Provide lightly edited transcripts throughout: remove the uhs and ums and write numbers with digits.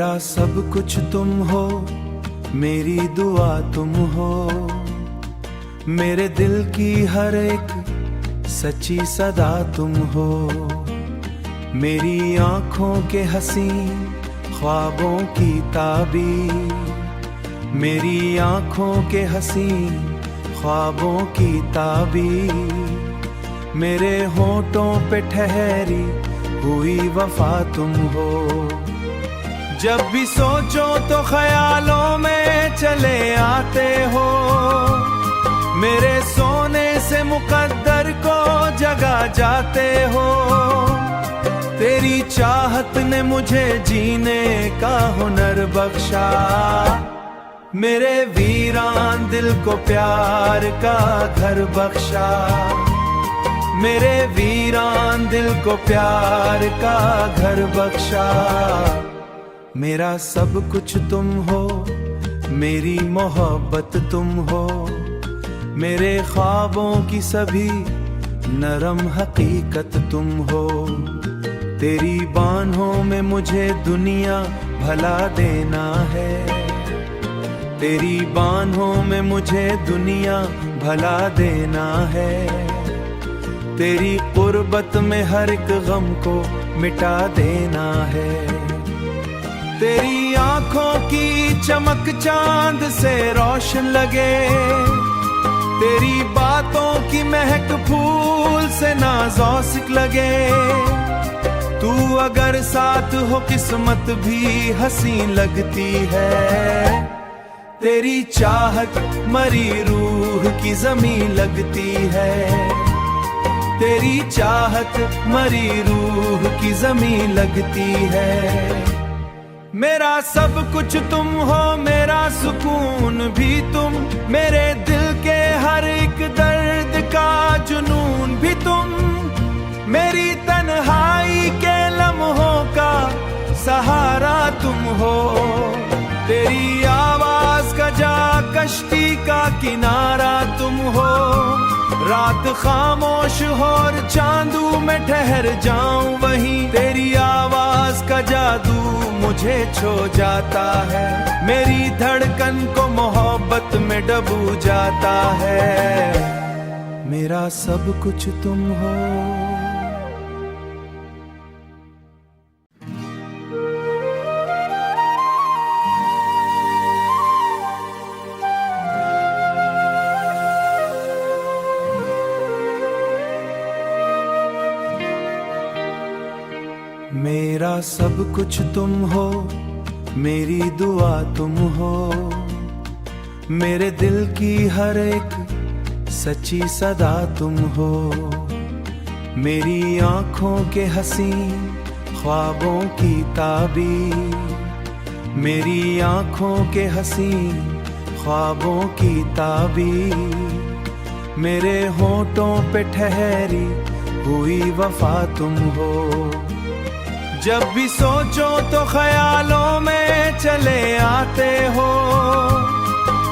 मेरा सब कुछ तुम हो, मेरी दुआ तुम हो, मेरे दिल की हर एक सच्ची सदा तुम हो। मेरी आँखों के हसीन ख्वाबों की ताबीर, मेरी आँखों के हसीन ख्वाबों की ताबीर, मेरे होठों पे ठहरी हुई वफा तुम हो। जब भी सोचो तो ख्यालों में चले आते हो, मेरे सोने से मुकद्दर को जगा जाते हो। तेरी चाहत ने मुझे जीने का हुनर बख्शा, मेरे वीरान दिल को प्यार का घर बख्शा, मेरे वीरान दिल को प्यार का घर बख्शा। मेरा सब कुछ तुम हो, मेरी मोहब्बत तुम हो, मेरे ख्वाबों की सभी नरम हकीकत तुम हो। तेरी बाहों में मुझे दुनिया भला देना है, तेरी बाहों में मुझे दुनिया भला देना है। तेरी कुर्बत में हर एक गम को मिटा देना है। तेरी आँखों की चमक चांद से रोशन लगे, तेरी बातों की महक फूल से नाज़ौसिक लगे। तू अगर साथ हो किस्मत भी हसीन लगती है, तेरी चाहत मरी रूह की ज़मीं लगती है, तेरी चाहत मरी रूह की ज़मीं लगती है। मेरा सब कुछ तुम हो, मेरा सुकून भी तुम, मेरे दिल के हर एक दर्द का जुनून भी तुम, मेरी तन्हाई के लम्हों का सहारा तुम हो। तेरी आवाज का जा कश्ती का किनारा तुम हो। रात खामोश हो और चांदू में ठहर जाऊं वहीं, तेरी आवाज का जादू मुझे छो जाता है। मेरी धड़कन को मोहब्बत में डूबू जाता है। मेरा सब कुछ तुम हो। मेरा सब कुछ तुम हो, मेरी दुआ तुम हो, मेरे दिल की हर एक सच्ची सदा तुम हो। मेरी आँखों के हसीन ख्वाबों की ताबीर, मेरी आँखों के हसीन ख्वाबों की ताबीर, मेरे होठों पे ठहरी हुई वफा तुम हो। जब भी सोचो तो ख्यालों में चले आते हो,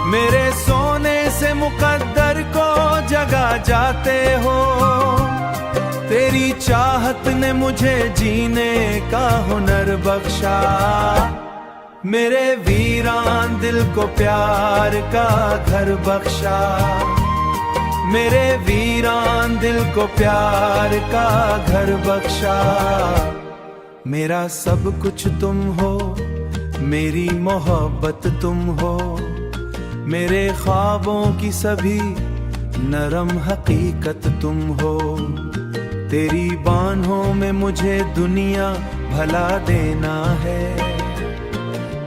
मेरे सोने से मुकद्दर को जगा जाते हो। तेरी चाहत ने मुझे जीने का हुनर बख्शा, मेरे वीरान दिल को प्यार का घर बख्शा, मेरे वीरान दिल को प्यार का घर बख्शा। मेरा सब कुछ तुम हो, मेरी मोहब्बत तुम हो, मेरे ख्वाबों की सभी नरम हकीकत तुम हो। तेरी बाहों में मुझे दुनिया भला देना है,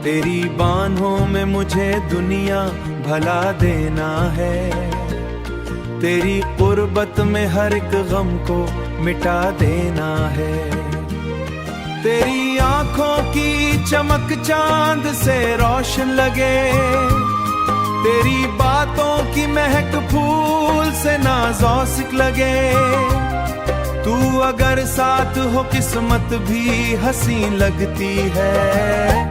तेरी बाहों में मुझे दुनिया भला देना है। तेरी कुर्बत में हर एक गम को मिटा देना है। तेरी आँखों की चमक चांद से रोशन लगे, तेरी बातों की महक फूल से नाज़ौसिक लगे। तू अगर साथ हो किस्मत भी हसीन लगती है,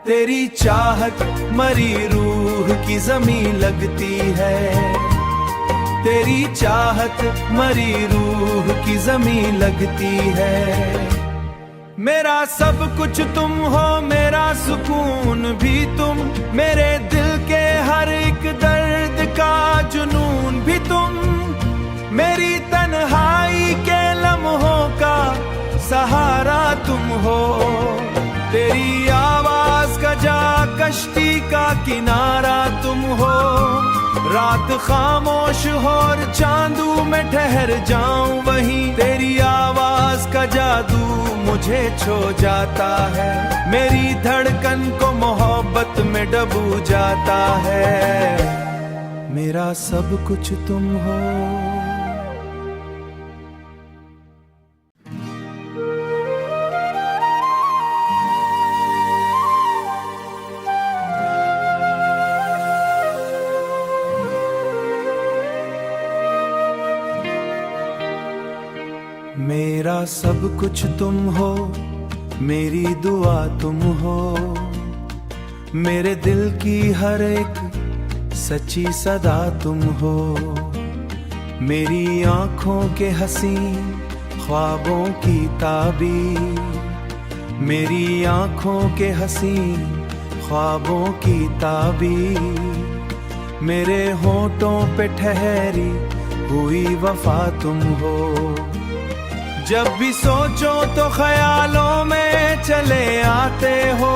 तेरी चाहत मरी रूह की ज़मीं लगती है, तेरी चाहत मरी रूह की ज़मीं लगती है। मेरा सब कुछ तुम हो, मेरा सुकून भी तुम, मेरे दिल के हर एक दर्द का जुनून भी तुम, मेरी तन्हाई के लम्हों का सहारा तुम हो। तेरी आवाज का जा कश्ती का किनारा तुम हो। रात खामोश हो और चांदू में ठहर जाऊं वहीं, तेरी आवाज का जादू मुझे छो जाता है, मेरी धड़कन को मोहब्बत में डूब जाता है। मेरा सब कुछ तुम हो। मेरा सब कुछ तुम हो, मेरी दुआ तुम हो, मेरे दिल की हर एक सच्ची सदा तुम हो, मेरी आंखों के हसीन ख्वाबों की ताबीर, मेरी आंखों के हसीन ख्वाबों की ताबीर, मेरे होठों पे ठहरी हुई वफा तुम हो। जब भी सोचो तो ख्यालों में चले आते हो,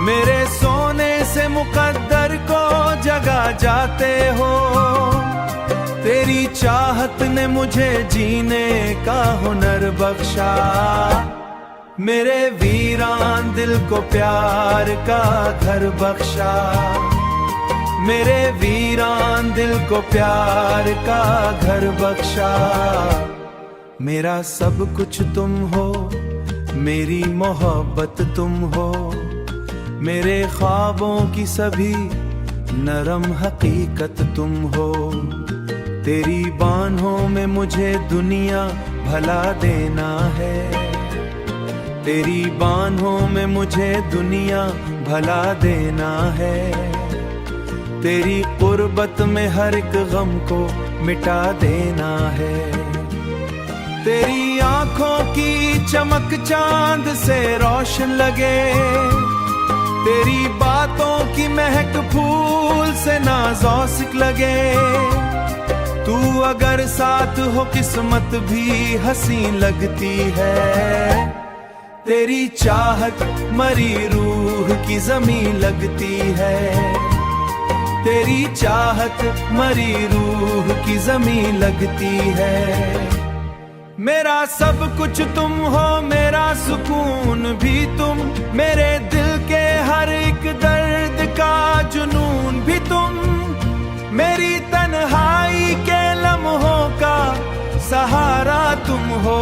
मेरे सोने से मुकद्दर को जगा जाते हो। तेरी चाहत ने मुझे जीने का हुनर बख्शा, मेरे वीरान दिल को प्यार का घर बख्शा, मेरे वीरान दिल को प्यार का घर बख्शा। मेरा सब कुछ तुम हो, मेरी मोहब्बत तुम हो, मेरे ख्वाबों की सभी नरम हकीकत तुम हो। तेरी बाहों में मुझे दुनिया भला देना है, तेरी बाहों में मुझे दुनिया भला देना है, तेरी कुर्बत में हर एक गम को मिटा देना है। तेरी आंखों की चमक चांद से रोशन लगे, तेरी बातों की महक फूल से नाज़ौसिक लगे। तू अगर साथ हो किस्मत भी हसीन लगती है, तेरी चाहत मरी रूह की ज़मीं लगती है, तेरी चाहत मरी रूह की ज़मीं लगती है। मेरा सब कुछ तुम हो, मेरा सुकून भी तुम, मेरे दिल के हर एक दर्द का जुनून भी तुम, मेरी तन्हाई के लम्हों का सहारा तुम हो।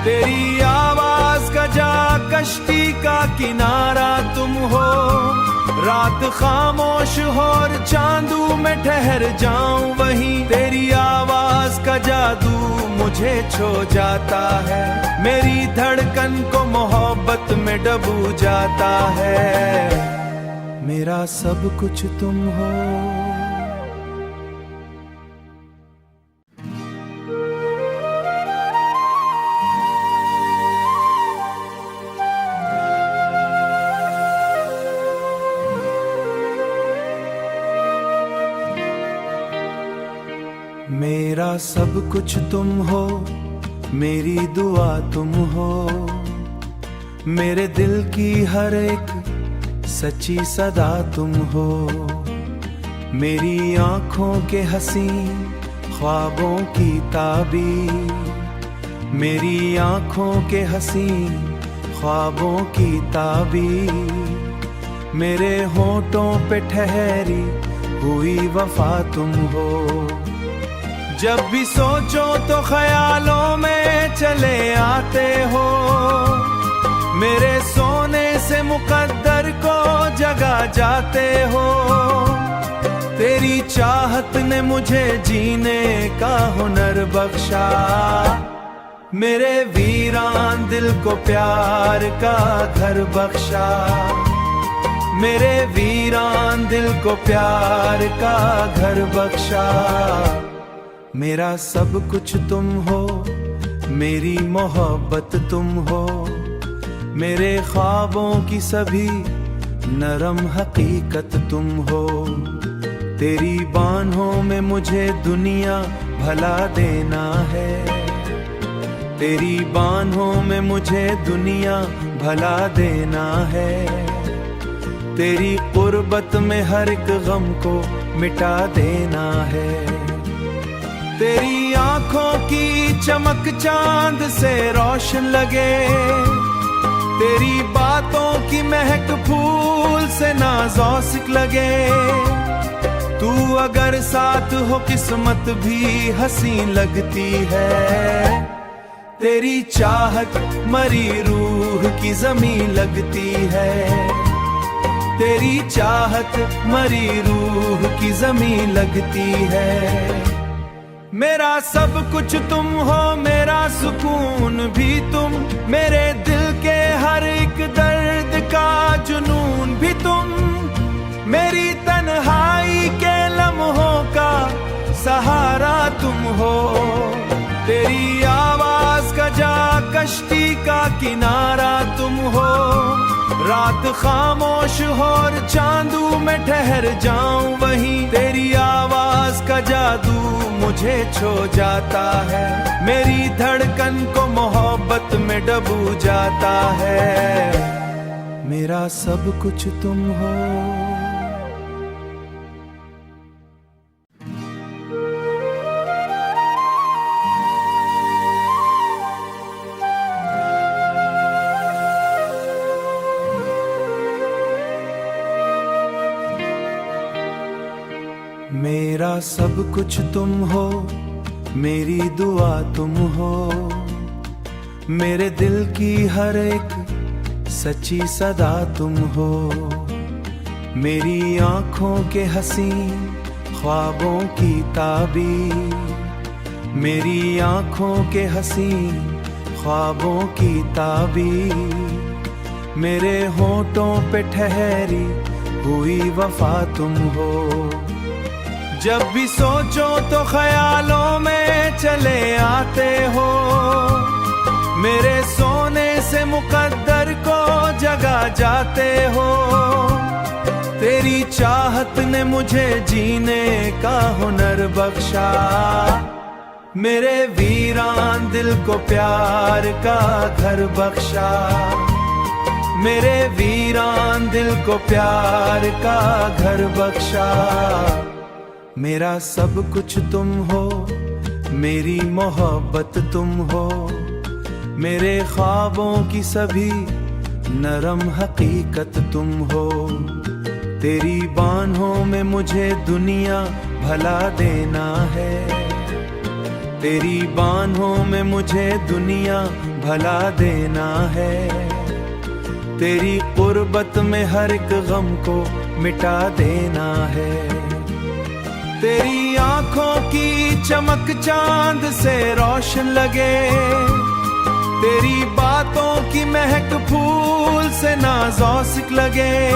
तेरी आवाज का जा कश्ती का किनारा तुम हो। रात खामोश हो और चांदू में ठहर जाऊं वहीं, तेरी आवाज का जादू मुझे छो जाता है, मेरी धड़कन को मोहब्बत में डूब जाता है। मेरा सब कुछ तुम हो। मेरा सब कुछ तुम हो, मेरी दुआ तुम हो, मेरे दिल की हर एक सच्ची सदा तुम हो, मेरी आंखों के हसीन ख्वाबों की ताबीर, मेरी आंखों के हसीन ख्वाबों की ताबीर, मेरे होठों पे ठहरी हुई वफा तुम हो। जब भी सोचो तो ख्यालों में चले आते हो, मेरे सोने से मुकद्दर को जगा जाते हो। तेरी चाहत ने मुझे जीने का हुनर बख्शा, मेरे वीरान दिल को प्यार का घर बख्शा, मेरे वीरान दिल को प्यार का घर बख्शा। मेरा सब कुछ तुम हो, मेरी मोहब्बत तुम हो, मेरे ख्वाबों की सभी नरम हकीकत तुम हो। तेरी बाहों में मुझे दुनिया भला देना है। तेरी बाहों में मुझे दुनिया भला देना है। तेरी कुर्बत में हर एक गम को मिटा देना है। तेरी आंखों की चमक चांद से रोशन लगे। तेरी बातों की महक फूल से नाज़ौसिक लगे। तू अगर साथ हो किस्मत भी हसीन लगती है। तेरी चाहत मरी रूह की ज़मीं लगती है। तेरी चाहत मरी रूह की ज़मीं लगती है। मेरा सब कुछ तुम हो, मेरा सुकून भी तुम, मेरे दिल के हर एक दर्द का जुनून भी तुम, मेरी तन्हाई के लम्हों का सहारा तुम हो। तेरी आवाज का जा कश्ती का किनारा तुम हो। रात खामोश हो और चांदू में ठहर जाऊं वहीं। तेरी आवाज का जादू मुझे छो जाता है। मेरी धड़कन को मोहब्बत में डूब जाता है। मेरा सब कुछ तुम हो। मेरा सब कुछ तुम हो, मेरी दुआ तुम हो। मेरे दिल की हर एक सच्ची सदा तुम हो। मेरी आंखों के हसीन ख्वाबों की ताबीर। मेरी आंखों के हसीन ख्वाबों की ताबीर। मेरे होठों पे ठहरी हुई वफा तुम हो। जब भी सोचो तो ख्यालों में चले आते हो। मेरे सोने से मुकद्दर को जगा जाते हो। तेरी चाहत ने मुझे जीने का हुनर बख्शा। मेरे वीरान दिल को प्यार का घर बख्शा। मेरे वीरान दिल को प्यार का घर बख्शा। मेरा सब कुछ तुम हो, मेरी मोहब्बत तुम हो। मेरे ख्वाबों की सभी नरम हकीकत तुम हो। तेरी बाहों में मुझे दुनिया भला देना है। तेरी बाहों में मुझे दुनिया भला देना है। तेरी कुर्बत में हर एक गम को मिटा देना है। तेरी आंखों की चमक चांद से रोशन लगे। तेरी बातों की महक फूल से नाज़ौसिक लगे।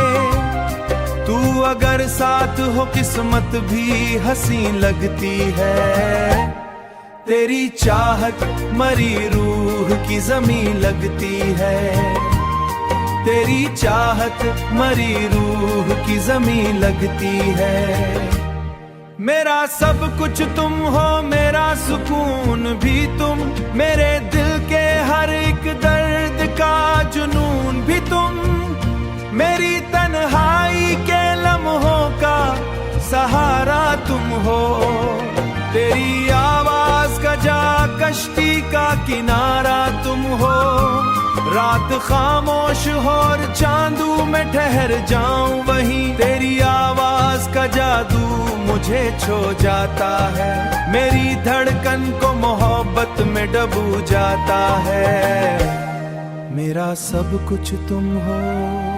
तू अगर साथ हो किस्मत भी हसीन लगती है। तेरी चाहत मरी रूह की ज़मीं लगती है। तेरी चाहत मरी रूह की ज़मीं लगती है। मेरा सब कुछ तुम हो, मेरा सुकून भी तुम, मेरे दिल के हर एक दर्द का जुनून भी तुम, मेरी तन्हाई के लम्हों का सहारा तुम हो। तेरी आवाज का जा कश्ती का किनारा तुम हो। रात खामोश हो और चांदू में ठहर जाऊं वहीं। तेरी आवाज का जादू मुझे छो जाता है। मेरी धड़कन को मोहब्बत में डूब जाता है। मेरा सब कुछ तुम हो।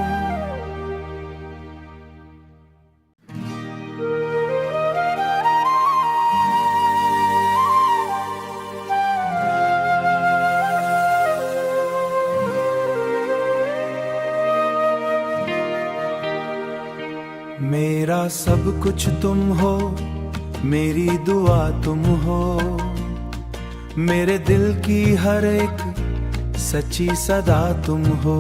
मेरा सब कुछ तुम हो, मेरी दुआ तुम हो। मेरे दिल की हर एक सच्ची सदा तुम हो।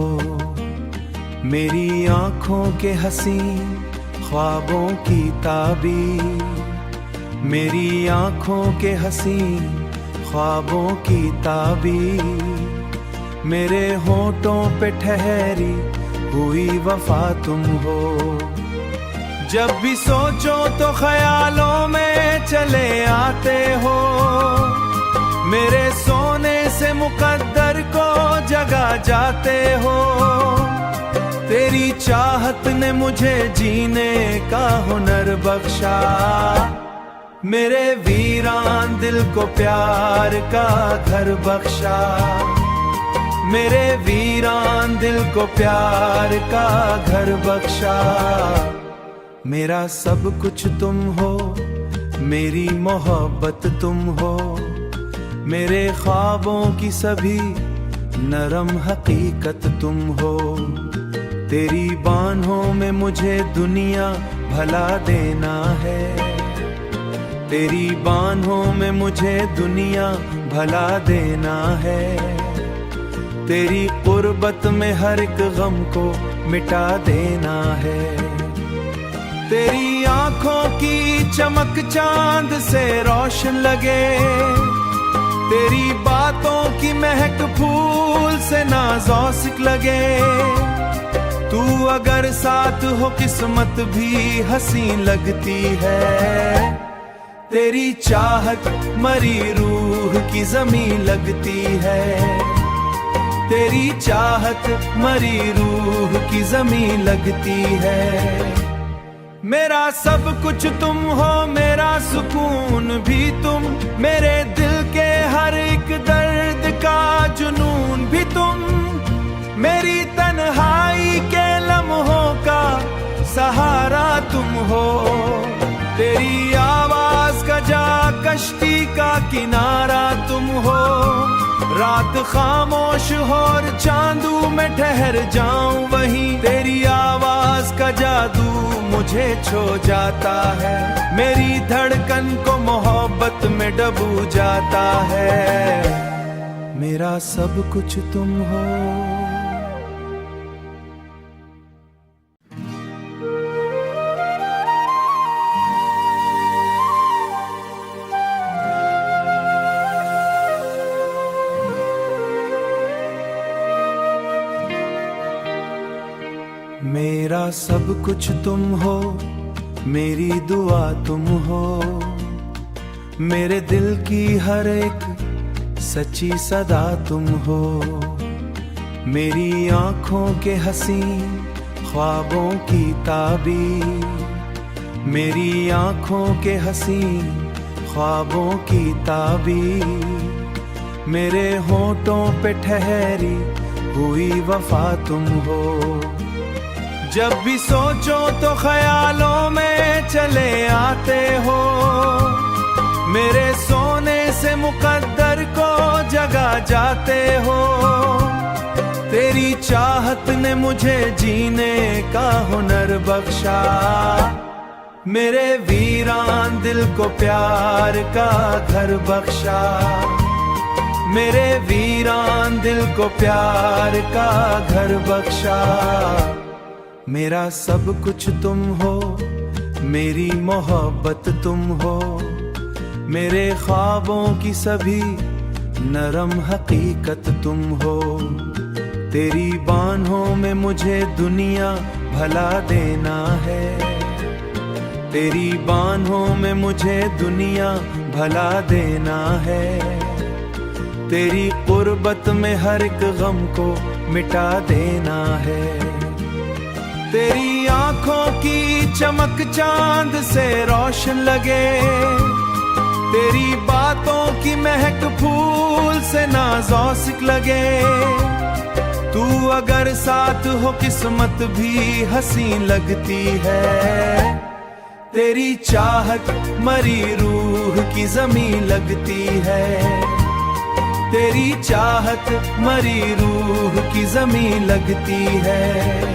मेरी आंखों के हसीन ख्वाबों की ताबीर, मेरी आंखों के हसीन ख्वाबों की ताबीर, मेरे होठों पे ठहरी हुई वफा तुम हो। जब भी सोचो तो ख्यालों में चले आते हो, मेरे सोने से मुकद्दर को जगा जाते हो। तेरी चाहत ने मुझे जीने का हुनर बख्शा, मेरे वीरान दिल को प्यार का घर बख्शा, मेरे वीरान दिल को प्यार का घर बख्शा। मेरा सब कुछ तुम हो, मेरी मोहब्बत तुम हो, मेरे ख्वाबों की सभी नरम हकीकत तुम हो। तेरी बाहों में मुझे दुनिया भला देना है, तेरी बाहों में मुझे दुनिया भला देना है। तेरी कुर्बत में हर एक गम को मिटा देना है। तेरी आंखों की चमक चांद से रोशन लगे, तेरी बातों की महक फूल से नाज़ौसिक लगे। तू अगर साथ हो किस्मत भी हसीन लगती है, तेरी चाहत मरी रूह की ज़मीं लगती है, तेरी चाहत मरी रूह की ज़मीं लगती है। मेरा सब कुछ तुम हो, मेरा सुकून भी तुम, मेरे दिल के हर एक दर्द का जुनून भी तुम, मेरी तन्हाई के लम्हों का सहारा तुम हो। तेरी आवाज का जा कश्ती का किनारा तुम हो। रात खामोश हो और चांदू में ठहर जाऊं वहीं, तेरी आवाज का जादू मुझे छो जाता है। मेरी धड़कन को मोहब्बत में डूब जाता है। मेरा सब कुछ तुम हो। मेरा सब कुछ तुम हो, मेरी दुआ तुम हो, मेरे दिल की हर एक सच्ची सदा तुम हो। मेरी आंखों के हसीन ख्वाबों की ताबीर, मेरी आंखों के हसीन ख्वाबों की ताबीर, मेरे होठों पे ठहरी हुई वफा तुम हो। जब भी सोचो तो ख्यालों में चले आते हो, मेरे सोने से मुकद्दर को जगा जाते हो। तेरी चाहत ने मुझे जीने का हुनर बख्शा, मेरे वीरान दिल को प्यार का घर बख्शा, मेरे वीरान दिल को प्यार का घर बख्शा। मेरा सब कुछ तुम हो, मेरी मोहब्बत तुम हो, मेरे ख्वाबों की सभी नरम हकीकत तुम हो। तेरी बाहों में मुझे दुनिया भला देना है, तेरी बाहों में मुझे दुनिया भला देना है। तेरी कुर्बत में हर एक गम को मिटा देना है। तेरी आंखों की चमक चांद से रोशन लगे, तेरी बातों की महक फूल से नाज़ौसिक लगे। तू अगर साथ हो किस्मत भी हसीन लगती है, तेरी चाहत मरी रूह की ज़मीं लगती है, तेरी चाहत मरी रूह की ज़मीं लगती है।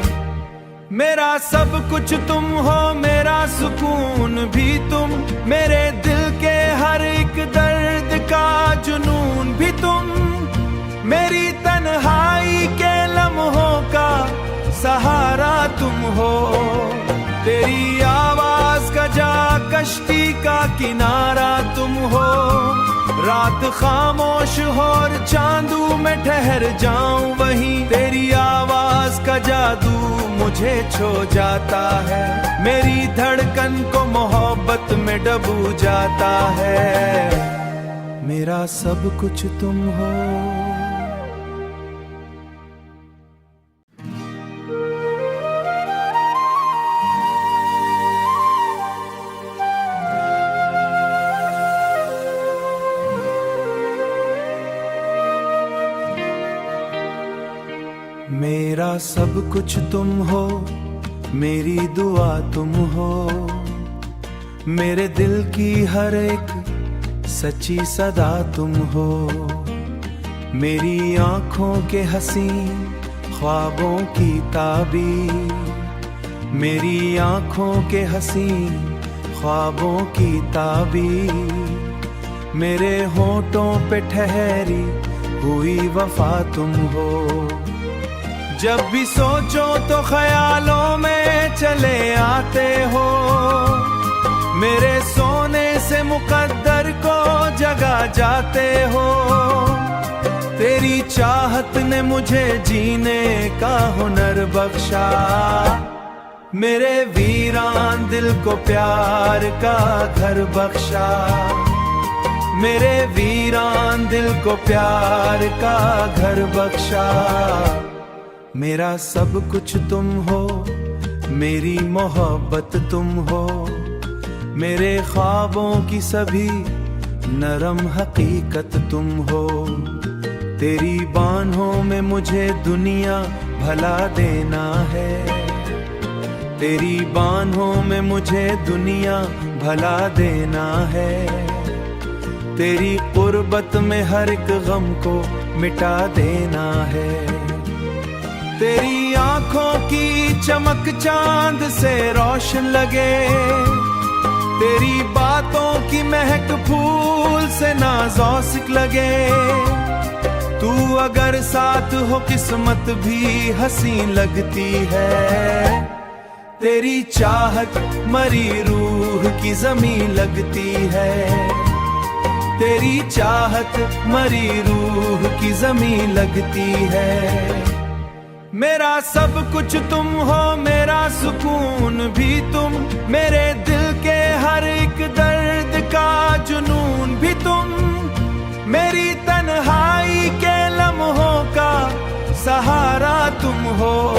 मेरा सब कुछ तुम हो, मेरा सुकून भी तुम, मेरे दिल के हर एक दर्द का जुनून भी तुम, मेरी तन्हाई के लम्हों का सहारा तुम हो। तेरी आवाज का जा कश्ती का किनारा तुम हो। रात खामोश हो और चांदू में ठहर जाऊं वहीं, तेरी आवाज का जादू मुझे छो जाता है। मेरी धड़कन को मोहब्बत में डूब जाता है। मेरा सब कुछ तुम हो। मेरा सब कुछ तुम हो, मेरी दुआ तुम हो। मेरे दिल की हर एक सच्ची सदा तुम हो। मेरी आंखों के हसीन ख्वाबों की ताबीर, मेरी आंखों के हसीन ख्वाबों की ताबीर। मेरे होठों पे ठहरी हुई वफा तुम हो। जब भी सोचो तो ख्यालों में चले आते हो। मेरे सोने से मुकद्दर को जगा जाते हो। तेरी चाहत ने मुझे जीने का हुनर बख्शा। मेरे वीरान दिल को प्यार का घर बख्शा। मेरे वीरान दिल को प्यार का घर बख्शा। मेरा सब कुछ तुम हो, मेरी मोहब्बत तुम हो। मेरे ख्वाबों की सभी नरम हकीकत तुम हो। तेरी बाहों में मुझे दुनिया भला देना है। तेरी बाहों में मुझे दुनिया भला देना है। तेरी कुर्बत में हर एक गम को मिटा देना है। तेरी आंखों की चमक चांद से रोशन लगे। तेरी बातों की महक फूल से नाज़ौसिक लगे। तू अगर साथ हो किस्मत भी हसीन लगती है। तेरी चाहत मरी रूह की ज़मीं लगती है। तेरी चाहत मरी रूह की ज़मीं लगती है। मेरा सब कुछ तुम हो, मेरा सुकून भी तुम। मेरे दिल के हर एक दर्द का जुनून भी तुम। मेरी तन्हाई के लम्हों का सहारा तुम हो।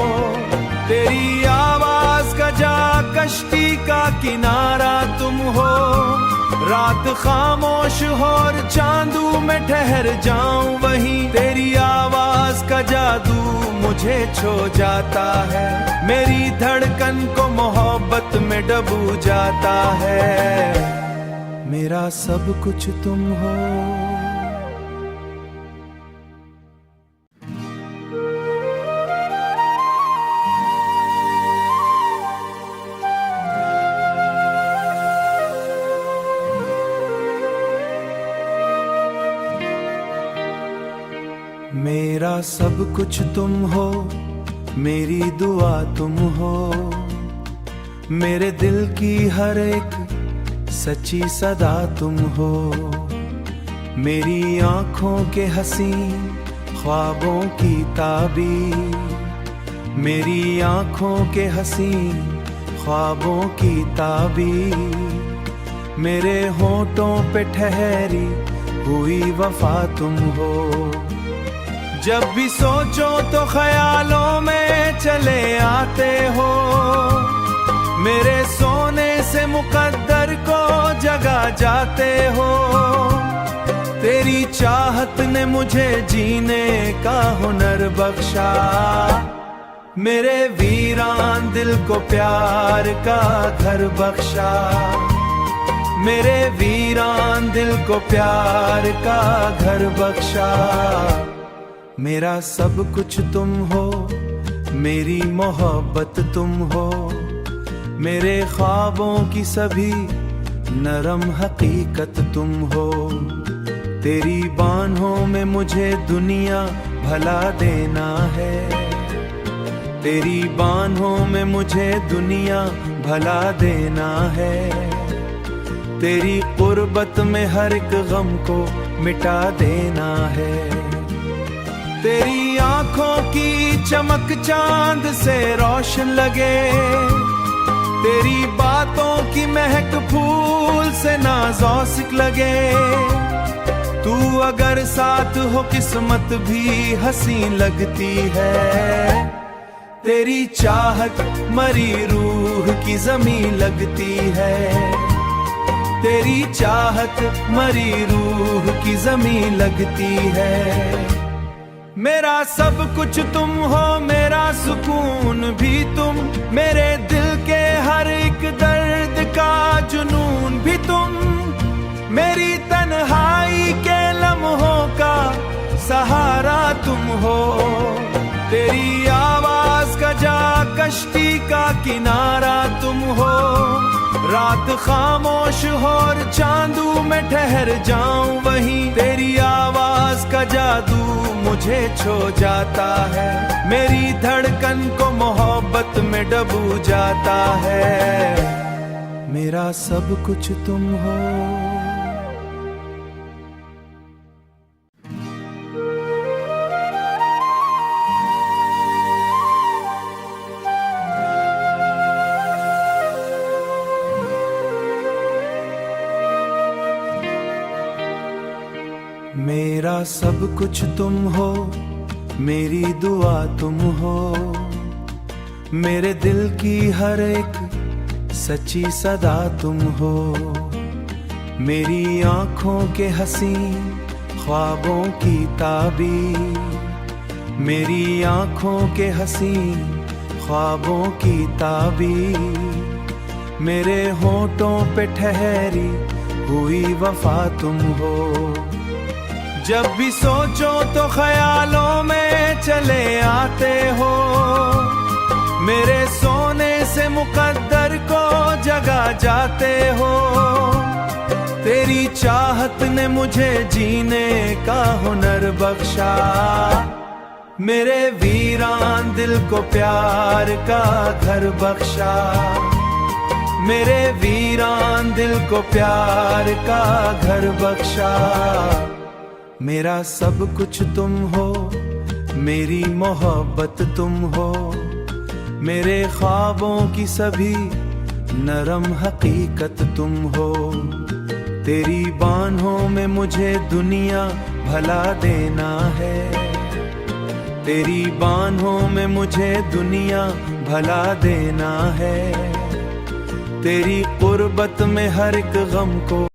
तेरी आवाज का जा कश्ती का किनारा तुम हो। रात खामोश हो और चांदू में ठहर जाऊं वहीं, तेरी आवाज का जादू मुझे छो जाता है। मेरी धड़कन को मोहब्बत में डूब जाता है। मेरा सब कुछ तुम हो। मेरा सब कुछ तुम हो, मेरी दुआ तुम हो। मेरे दिल की हर एक सच्ची सदा तुम हो। मेरी आंखों के हसीन ख्वाबों की ताबीर, मेरी आंखों के हसीन ख्वाबों की ताबीर। मेरे होठों पे ठहरी हुई वफा तुम हो। जब भी सोचो तो ख्यालों में चले आते हो। मेरे सोने से मुकद्दर को जगा जाते हो। तेरी चाहत ने मुझे जीने का हुनर बख्शा। मेरे वीरान दिल को प्यार का घर बख्शा। मेरे वीरान दिल को प्यार का घर बख्शा। मेरा सब कुछ तुम हो, मेरी मोहब्बत तुम हो। मेरे ख्वाबों की सभी नरम हकीकत तुम हो। तेरी बाहों में मुझे दुनिया भला देना है, तेरी बाहों में मुझे दुनिया भला देना है, तेरी कुर्बत में हर एक गम को मिटा देना है। तेरी आंखों की चमक चांद से रोशन लगे, तेरी बातों की महक फूल से नाज़ौसिक लगे, तू अगर साथ हो किस्मत भी हसीन लगती है, तेरी चाहत मरी रूह की ज़मीं लगती है, तेरी चाहत मरी रूह की ज़मीं लगती है। मेरा सब कुछ तुम हो, मेरा सुकून भी तुम, मेरे दिल के हर एक दर्द का जुनून भी तुम, मेरी तन्हाई के लम्हों का सहारा तुम हो, तेरी आवाज का जा कश्ती का किनारा तुम हो, रात खामोश हो और चांदू में ठहर जाऊं वहीं, तेरी आवाज का जादू मुझे छो जाता है, मेरी धड़कन को मोहब्बत में डूबू जाता है। मेरा सब कुछ तुम हो। मेरा सब कुछ तुम हो, मेरी दुआ तुम हो, मेरे दिल की हर एक सच्ची सदा तुम हो, मेरी आंखों के हसीन ख्वाबों की ताबीर, मेरी आंखों के हसीन ख्वाबों की ताबीर, मेरे होठों पे ठहरी हुई वफा तुम हो, जब भी सोचो तो ख्यालों में चले आते हो, मेरे सोने से मुकद्दर को जगा जाते हो, तेरी चाहत ने मुझे जीने का हुनर बख्शा, मेरे वीरान दिल को प्यार का घर बख्शा, मेरे वीरान दिल को प्यार का घर बख्शा। मेरा सब कुछ तुम हो, मेरी मोहब्बत तुम हो, मेरे ख्वाबों की सभी नरम हकीकत तुम हो, तेरी बाहों में मुझे दुनिया भला देना है, तेरी बाहों में मुझे दुनिया भला देना है, तेरी कुर्बत में हर एक गम को